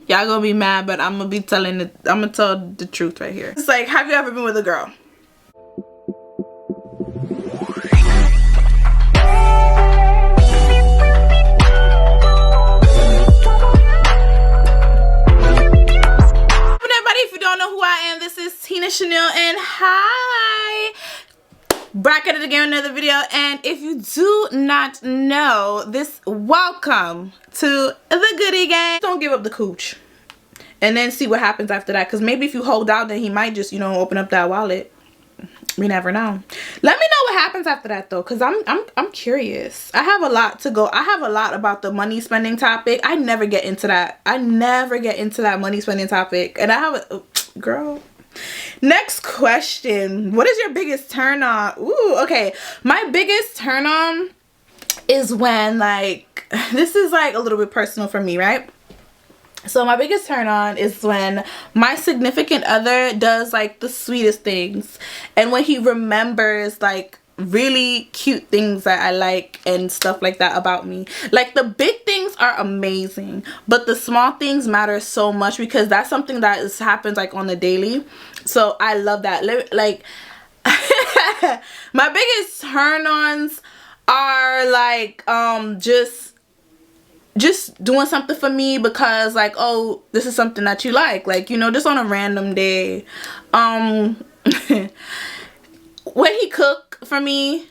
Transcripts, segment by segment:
Y'all gonna be mad, but I'm gonna tell the truth right here. It's like, have you ever been with a girl? If you don't know who I am, this is Tina.channiel, and hi, back at it again, another video. And if you do not know this, welcome to the Goodie Gang. Don't give up the cooch and then see what happens after that, because maybe if you hold out, then he might just, you know, open up that wallet. We never know. Let me know what happens after that though, because I'm curious. I have a lot to go. I have a lot about the money spending topic. I never get into that. I never get into that money spending topic. And I have a girl. Next question. What is your biggest turn on? Ooh, okay. My biggest turn on is when, like, this is like a little bit personal for me, right? So my biggest turn on is when my significant other does like the sweetest things, and when he remembers like really cute things that I like and stuff like that about me. Like, the big things are amazing, but the small things matter so much, because that's something that happens like on the daily. So I love that. Like my biggest turn-ons are like just doing something for me because, like, oh, this is something that you like, you know, just on a random day. When he cook for me,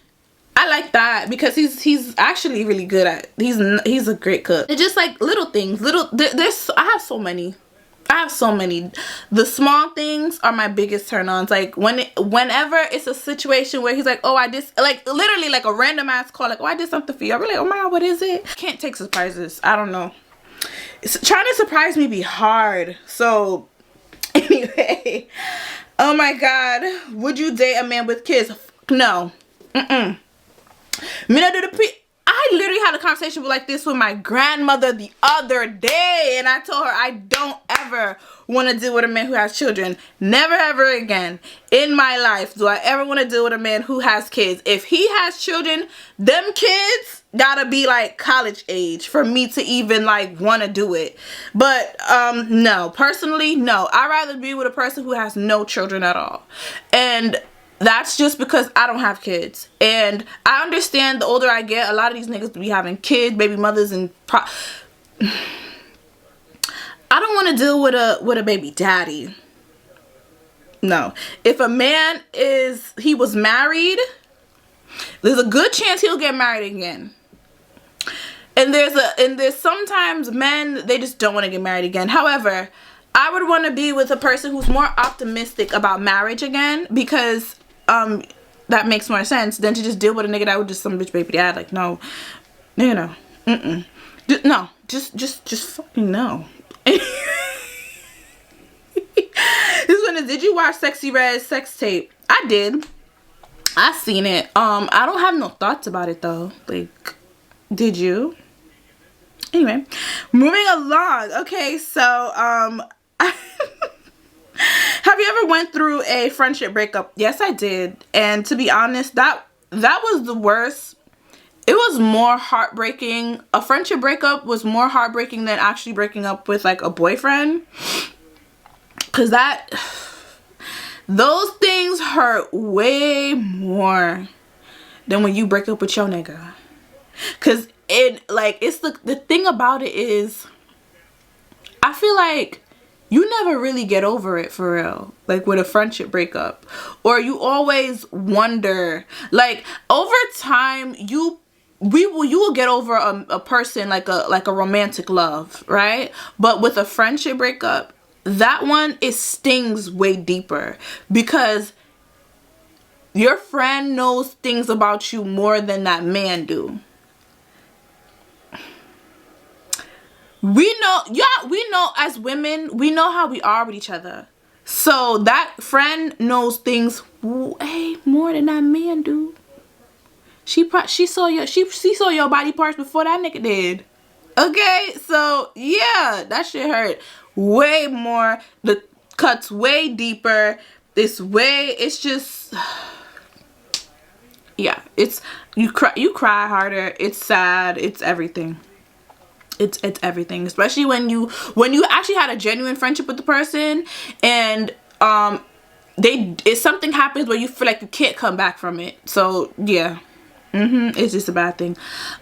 I like that because he's actually really good at, he's a great cook. It's just like little things, I have so many. The small things are my biggest turn-ons. Like, whenever it's a situation where he's like, oh, I just, like, literally like a random ass call, like, oh, I did something for you. I'm like, oh my god, what is it? I can't take surprises. I don't know. Trying to surprise me be hard. So anyway, oh my god, would you date a man with kids? No. Me not do the I literally had a conversation like this with my grandmother the other day, and I told her I don't ever want to deal with a man who has children. Never ever again in my life do I ever want to deal with a man who has kids. If he has children, them kids gotta be like college age for me to even like want to do it. But no, personally, no. I'd rather be with a person who has no children at all. And that's just because I don't have kids. And I understand the older I get, a lot of these niggas be having kids, baby mothers, and I don't want to deal with a baby daddy. No. If a man he was married, there's a good chance he'll get married again. And there's sometimes men, they just don't want to get married again. However, I would want to be with a person who's more optimistic about marriage again, because that makes more sense than to just deal with a nigga that would just some bitch baby dad. Like, no, you know, no, just fucking no. This one is, did you watch Sexy Red's sex tape? I did. I seen it. I don't have no thoughts about it though. Like, did you? Anyway, moving along. Okay, so have you ever went through a friendship breakup? Yes, I did. And to be honest, that was the worst. It was more heartbreaking. A friendship breakup was more heartbreaking than actually breaking up with like a boyfriend. Cause those things hurt way more than when you break up with your nigga. Cause it's the thing about it is, I feel like you never really get over it for real, like with a friendship breakup. Or you always wonder, like, over time you will get over a person like a romantic love, right? But with a friendship breakup, that one, it stings way deeper, because your friend knows things about you more than that man do. We know as women, we know how we are with each other. So that friend knows things way more than that man do. She saw your body parts before that nigga did. Okay, so yeah, that shit hurt way more. The cuts way deeper. It's just, yeah, it's, you cry harder. It's sad. It's everything. It's everything, especially when you actually had a genuine friendship with the person, and if something happens where you feel like you can't come back from it. So yeah, it's just a bad thing.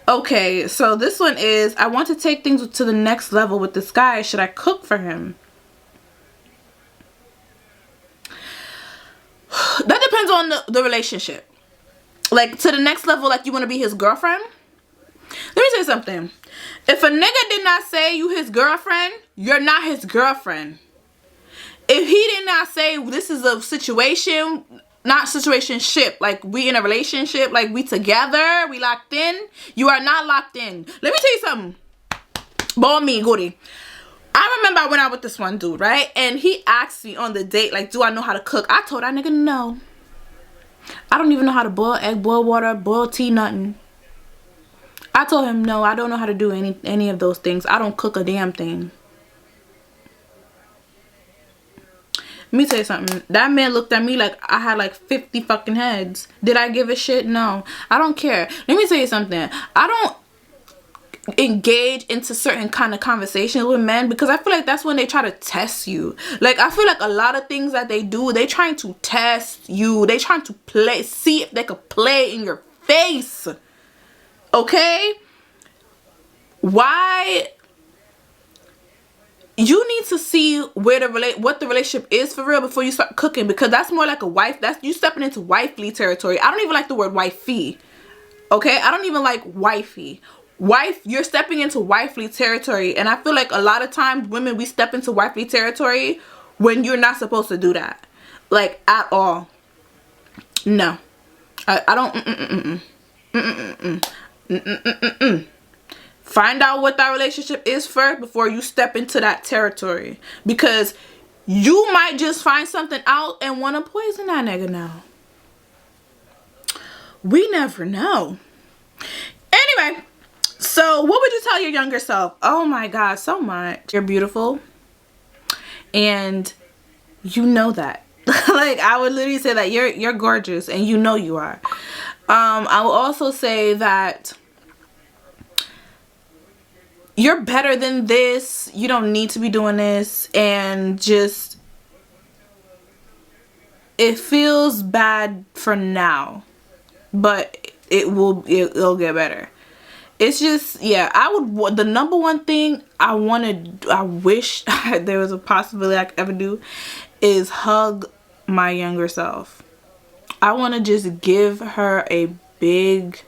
Okay, so this one is, I want to take things to the next level with this guy. Should I cook for him? That depends on the relationship. Like, to the next level, like you want to be his girlfriend. Let me say something. If a nigga did not say you his girlfriend, you're not his girlfriend. If he did not say this is a situation, not situationship, like we in a relationship, like we together, we locked in, you are not locked in. Let me tell you something. Boy, me, Goodie. I remember I went out with this one dude, right? And he asked me on the date, like, do I know how to cook? I told that nigga no. I don't even know how to boil egg, boil water, boil tea, nothing. I told him no, I don't know how to do any of those things. I don't cook a damn thing. Let me tell you something. That man looked at me like I had like 50 fucking heads. Did I give a shit? No. I don't care. Let me tell you something. I don't engage into certain kind of conversations with men because I feel like that's when they try to test you. Like, I feel like a lot of things that they do, they trying to test you. They trying to see if they could play in your face. Okay? Why? You need to see what the relationship is for real before you start cooking, because that's more like a wife. That's you stepping into wifely territory. I don't even like the word wifey. Okay? I don't even like wifey. Wife, you're stepping into wifely territory, and I feel like a lot of times women, we step into wifely territory when you're not supposed to do that. Like, at all. No. I don't Find out what that relationship is first before you step into that territory, because you might just find something out and want to poison that nigga now. We never know. Anyway, so what would you tell your younger self? Oh my God, so much. You're beautiful, and you know that. Like, I would literally say that you're gorgeous, and you know you are. I will also say that you're better than this. You don't need to be doing this, and just, it feels bad for now, but it'll get better. It's just, yeah, the number one thing I wish there was a possibility I could ever do is hug my younger self. I want to just give her a big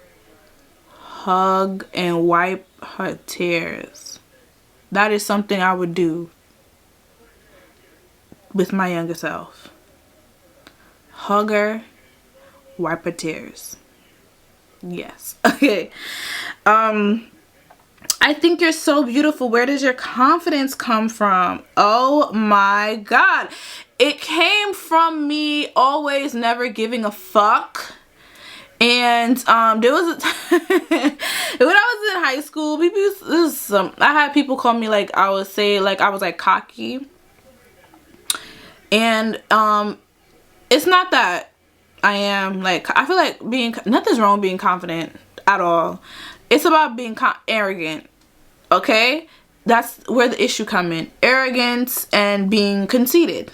hug and wipe her tears. That is something I would do with my younger self. Hug her, wipe her tears. Yes. Okay. I think you're so beautiful. Where does your confidence come from? Oh my God. It came from me always never giving a fuck. And there was a when I was in high school, I had people call me, like, I would say, like, I was like cocky. And it's not that I am, like, I feel like nothing's wrong with being confident at all. It's about being arrogant. Okay? That's where the issue come in. Arrogance and being conceited.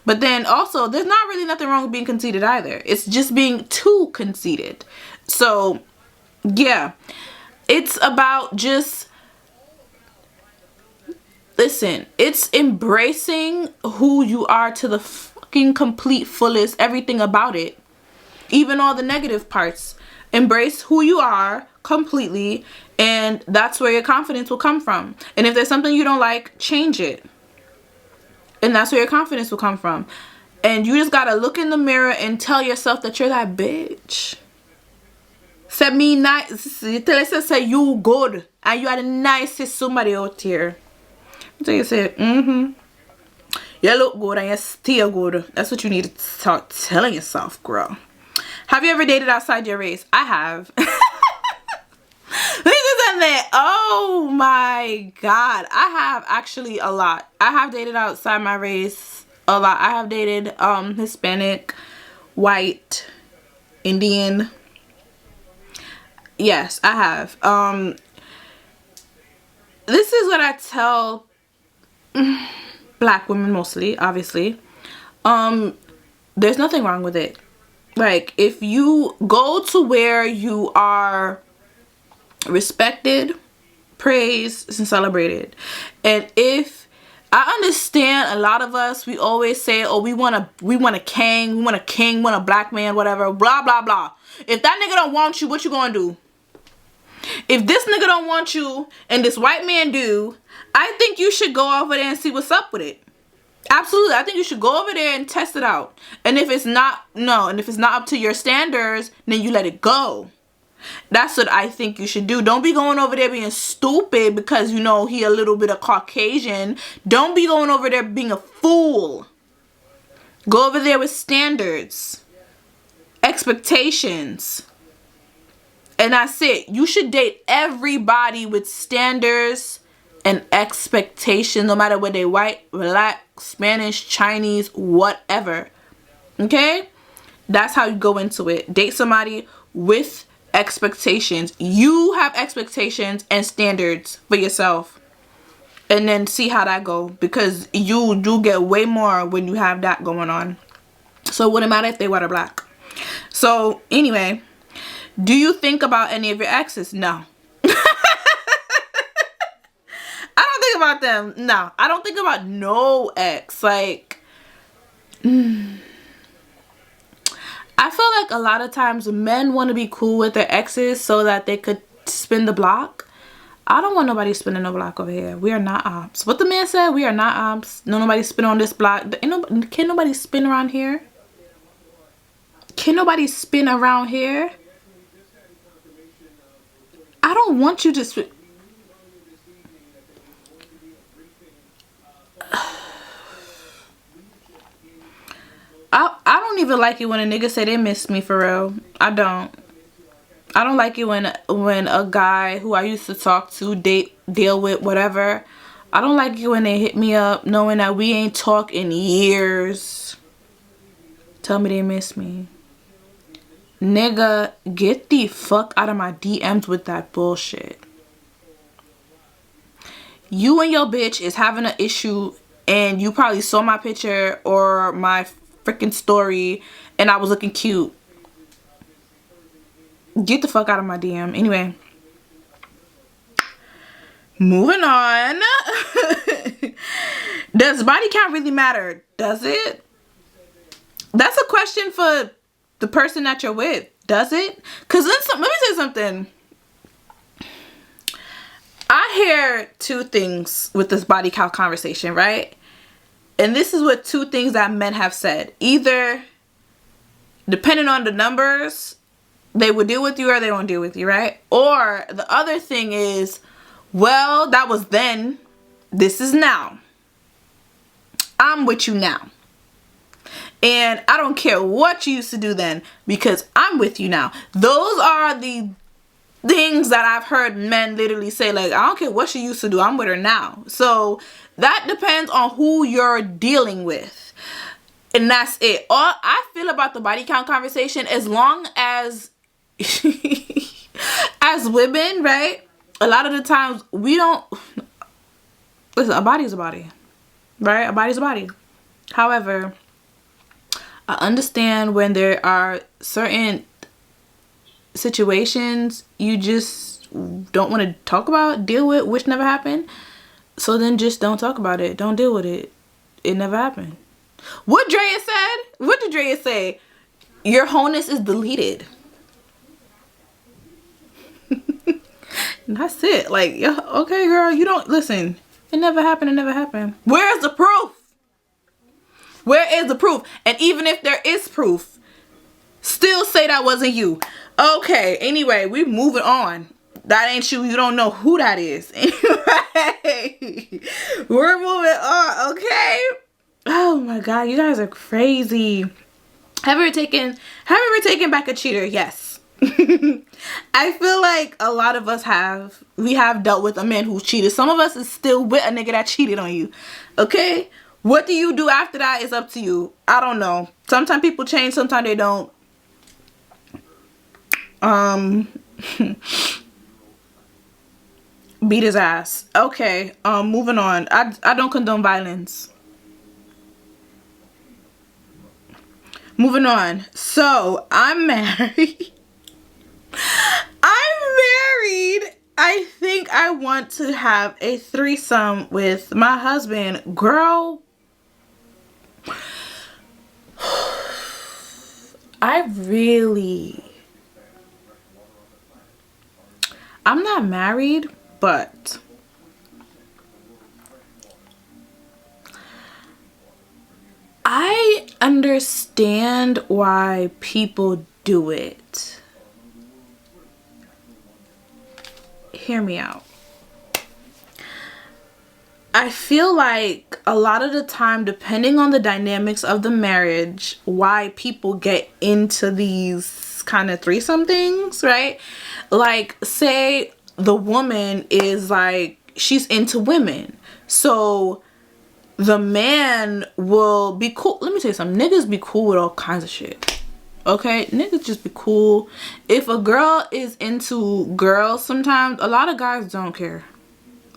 But then also, there's not really nothing wrong with being conceited either. It's just being too conceited. So, yeah. It's about just, listen, it's embracing who you are to the fucking complete fullest, everything about it. Even all the negative parts. Embrace who you are completely, and that's where your confidence will come from. And if there's something you don't like, change it. And that's where your confidence will come from. And you just gotta look in the mirror and tell yourself that you're that bitch. Say me nice. Tell yourself, say you good. And you are the nicest somebody out here. So you say, you look good and you're still good. That's what you need to start telling yourself, girl. Have you ever dated outside your race? I have. Oh my God. I have actually a lot. I have dated outside my race a lot. I have dated Hispanic, white, Indian. Yes, I have. this is what I tell black women mostly, obviously. There's nothing wrong with it. Like, if you go to where you are respected, praised, and celebrated, and if I understand, a lot of us, we always say, oh, we want a king, we want a black man, whatever, blah blah blah. If that nigga don't want you, what you gonna do? If this nigga don't want you and this white man do, I think you should go over there and see what's up with it. Absolutely. I think you should go over there and test it out. And if it's not, and if it's not up to your standards, then you let it go. That's what I think you should do. Don't be going over there being stupid because you know he a little bit of Caucasian. Don't be going over there being a fool. Go over there with standards, expectations. And that's it. You should date everybody with standards and expectations, no matter whether they white, black, Spanish, Chinese, whatever. Okay? That's how you go into it. Date somebody with expectations. You have expectations and standards for yourself. And then see how that go. Because you do get way more when you have that going on. So it wouldn't matter if they white or black. So anyway, do you think about any of your exes? No. I don't think about them. No, I don't think about no ex. Like, I feel like a lot of times men want to be cool with their exes so that they could spin the block. I don't want nobody spinning no block over here. We are not ops. What the man said, we are not ops. No, nobody spin on this block. Can nobody spin around here? Can nobody spin around here? I don't want you to spin. I don't even like it when a nigga say they miss me for real. I don't like it when a guy who I used to talk to, deal with, whatever. I don't like it when they hit me up knowing that we ain't talked in years. Tell me they miss me. Nigga, get the fuck out of my DMs with that bullshit. You and your bitch is having an issue and you probably saw my picture or my freaking story and I was looking cute. Get the fuck out of my DM. Anyway, moving on. Does body count really matter? Does it? That's a question for the person that you're with. Does it? Because let me say something. I hear two things with this body count conversation, right? And this is what two things that men have said. Either, depending on the numbers, they will deal with you or they won't deal with you, right? Or the other thing is, well, that was then. This is now. I'm with you now. And I don't care what you used to do then because I'm with you now. Those are the things that I've heard men literally say, like, I don't care what she used to do, I'm with her now. So that depends on who you're dealing with. And that's it. All I feel about the body count conversation, as long as as women, right, a lot of the times we don't listen, a body is a body, right? A body is a body. However, I understand when there are certain situations you just don't want to talk about, deal with, which never happened. So then just don't talk about it. Don't deal with it. It never happened. What Drea said? What did Drea say? Your wholeness is deleted. That's it. Like, yeah, okay, girl, you don't listen. It never happened. It never happened. Where's the proof? Where is the proof? And even if there is proof, still say that wasn't you. Okay, anyway, we moving on. That ain't you. You don't know who that is. Anyway, we're moving on, okay? Oh my God, you guys are crazy. Have you ever taken back a cheater? Yes. I feel like a lot of us have. We have dealt with a man who cheated. Some of us is still with a nigga that cheated on you. Okay? What do you do after that is up to you. I don't know. Sometimes people change, sometimes they don't. Beat his ass. Okay, moving on. I don't condone violence. Moving on. So, I'm married. I'm married. I think I want to have a threesome with my husband. Girl, I'm not married, but I understand why people do it. Hear me out. I feel like a lot of the time, depending on the dynamics of the marriage, why people get into these kind of threesome things, right? Like, say the woman is like, she's into women. So the man will be cool. Let me tell you something. Niggas be cool with all kinds of shit. Okay? Niggas just be cool. If a girl is into girls, sometimes a lot of guys don't care.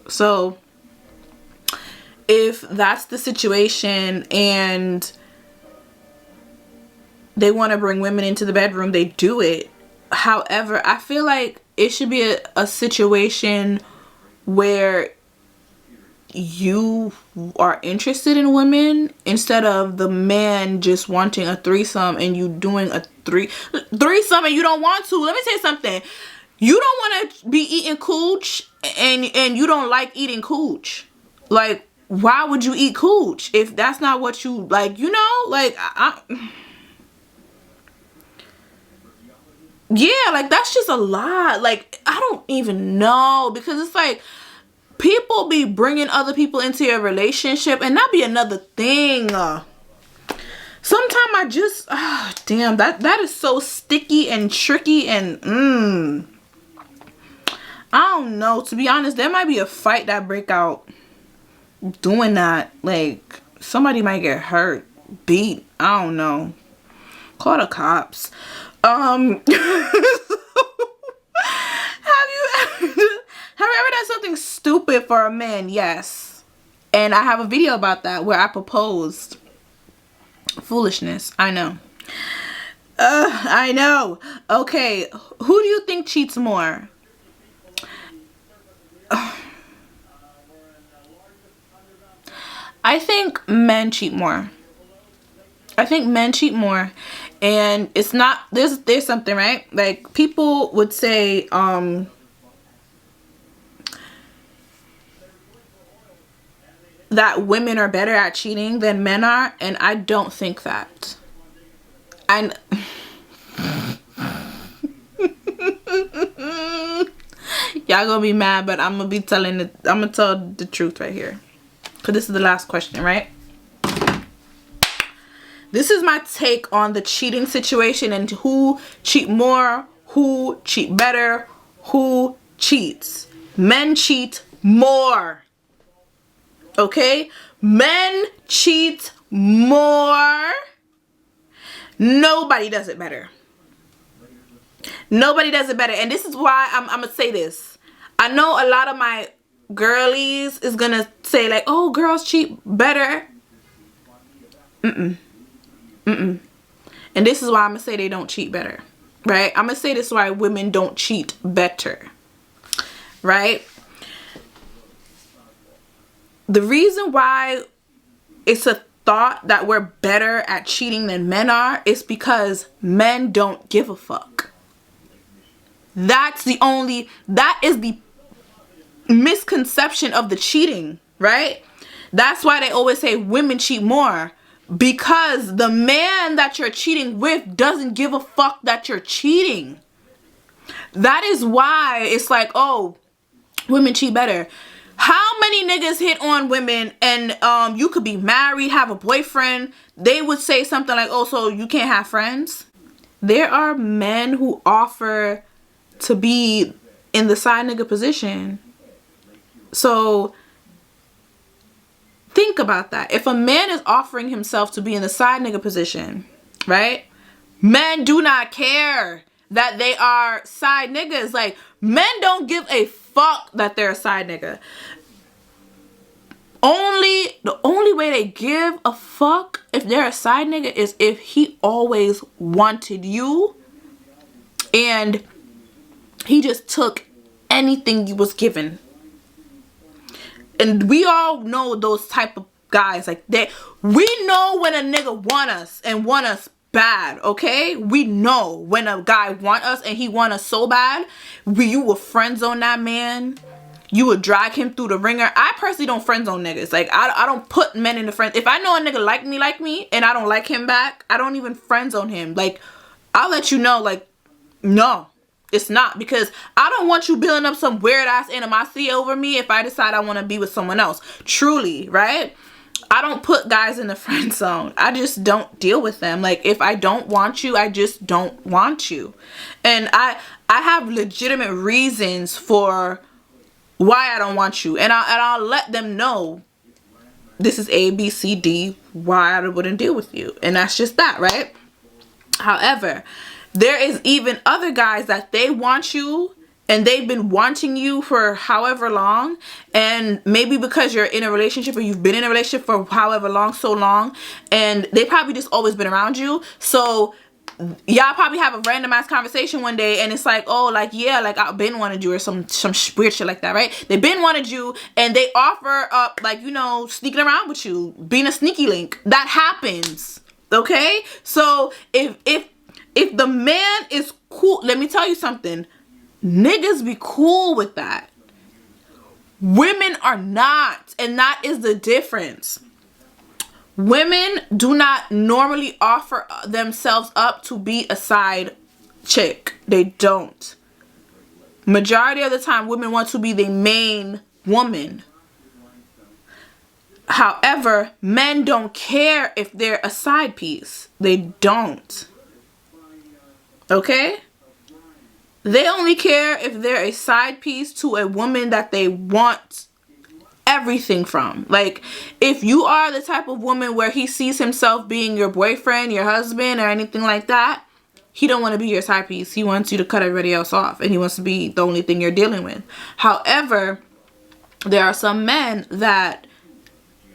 So if that's the situation and they want to bring women into the bedroom, they do it. However, I feel like it should be a situation where you are interested in women instead of the man just wanting a threesome and you doing a threesome and you don't want to. Let me tell you something. You don't want to be eating cooch and you don't like eating cooch. Like, why would you eat cooch if that's not what you like? You know, like yeah, like that's just a lot. Like, I don't even know, because it's like people be bringing other people into your relationship and that be another thing. Sometimes I just damn, that is so sticky and tricky and I don't know. To be honest, there might be a fight that break out doing that. Like, somebody might get hurt, beat, I don't know, call the cops. Have you ever done something stupid for a man? Yes. And I have a video about that where I proposed. Foolishness. I know. I know. Okay, who do you think cheats more? I think men cheat more. I think men cheat more. And it's not, there's something, right? Like, people would say, that women are better at cheating than men are. And I don't think that. Y'all gonna be mad, but I'm gonna tell the truth right here. Because this is the last question, right? This is my take on the cheating situation and who cheat more, who cheat better, who cheats. Men cheat more. Okay? Men cheat more. Nobody does it better. Nobody does it better. And this is why I'm going to say this. I know a lot of my girlies is going to say like, oh, girls cheat better. And this is why I'm going to say they don't cheat better. Right? I'm going to say this is why women don't cheat better. Right? The reason why it's a thought that we're better at cheating than men are is because men don't give a fuck. That is the misconception of the cheating, right? That's why they always say women cheat more. Because the man that you're cheating with doesn't give a fuck that you're cheating. That is why it's like, oh, women cheat better. How many niggas hit on women and you could be married, have a boyfriend. They would say something like, oh, so you can't have friends? There are men who offer to be in the side nigga position. So think about that. If a man is offering himself to be in the side nigga position, right? Men do not care that they are side niggas. Like, men don't give a fuck fuck that they're a side nigga. The only way they give a fuck if they're a side nigga is if he always wanted you and he just took anything you was given. And we all know those type of guys like that. We know when a nigga want us and want us bad, okay? We know when a guy want us and he want us so bad. You will friend zone that man. You would drag him through the ringer. I personally don't friend zone niggas. Like, I don't put men in the friend. If I know a nigga like me, and I don't like him back, I don't even friend zone him. Like, I'll let you know, like, no, it's not. Because I don't want you building up some weird ass animosity over me if I decide I want to be with someone else. Truly, right? I don't put guys in the friend zone. I just don't deal with them. Like, if I don't want you, I just don't want you. And I have legitimate reasons for why I don't want you, and I'll let them know this is A, B, C, D, why I wouldn't deal with you. And that's just that, right? However, there is even other guys that they want you and they've been wanting you for however long, and maybe because you're in a relationship or you've been in a relationship for however long, so long, and they probably just always been around you. So y'all probably have a random ass conversation one day and it's like, oh, like, yeah, like I've been wanted you, or some weird shit like that, right? They've been wanted you and they offer up, like, you know, sneaking around with you, being a sneaky link. That happens, okay? So if the man is cool, let me tell you something, niggas be cool with that. Women are not, and that is the difference. Women do not normally offer themselves up to be a side chick. They don't. Majority of the time, women want to be the main woman. However, men don't care if they're a side piece. They don't. Okay? They only care if they're a side piece to a woman that they want everything from. Like, if you are the type of woman where he sees himself being your boyfriend, your husband, or anything like that, he don't want to be your side piece. He wants you to cut everybody else off, and he wants to be the only thing you're dealing with. However, there are some men that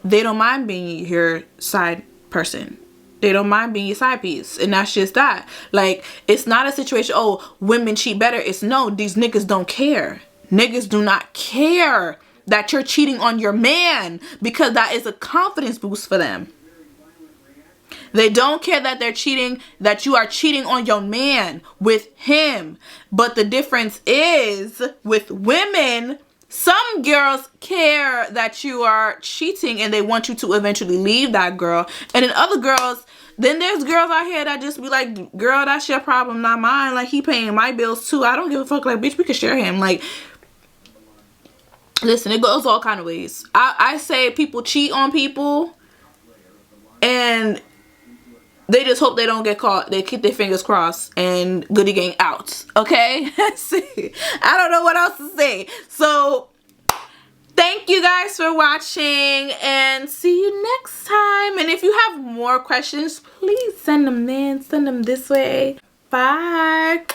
they don't mind being your side person. They don't mind being your side piece, and that's just that. Like, it's not a situation, oh, women cheat better. It's no, these niggas don't care. Niggas do not care that you're cheating on your man, because that is a confidence boost for them. They don't care that they're cheating, that you are cheating on your man with him. But the difference is, with women, some girls care that you are cheating and they want you to eventually leave that girl. And then other girls, then there's girls out here that just be like, girl, that's your problem, not mine. Like, he paying my bills too. I don't give a fuck. Like, bitch, we could share him. Like, listen, it goes all kind of ways. I say people cheat on people and they just hope they don't get caught. They keep their fingers crossed and Goodie Gang out. Okay? I don't know what else to say. So, thank you guys for watching and see you next time. And if you have more questions, please send them in. Send them this way. Bye.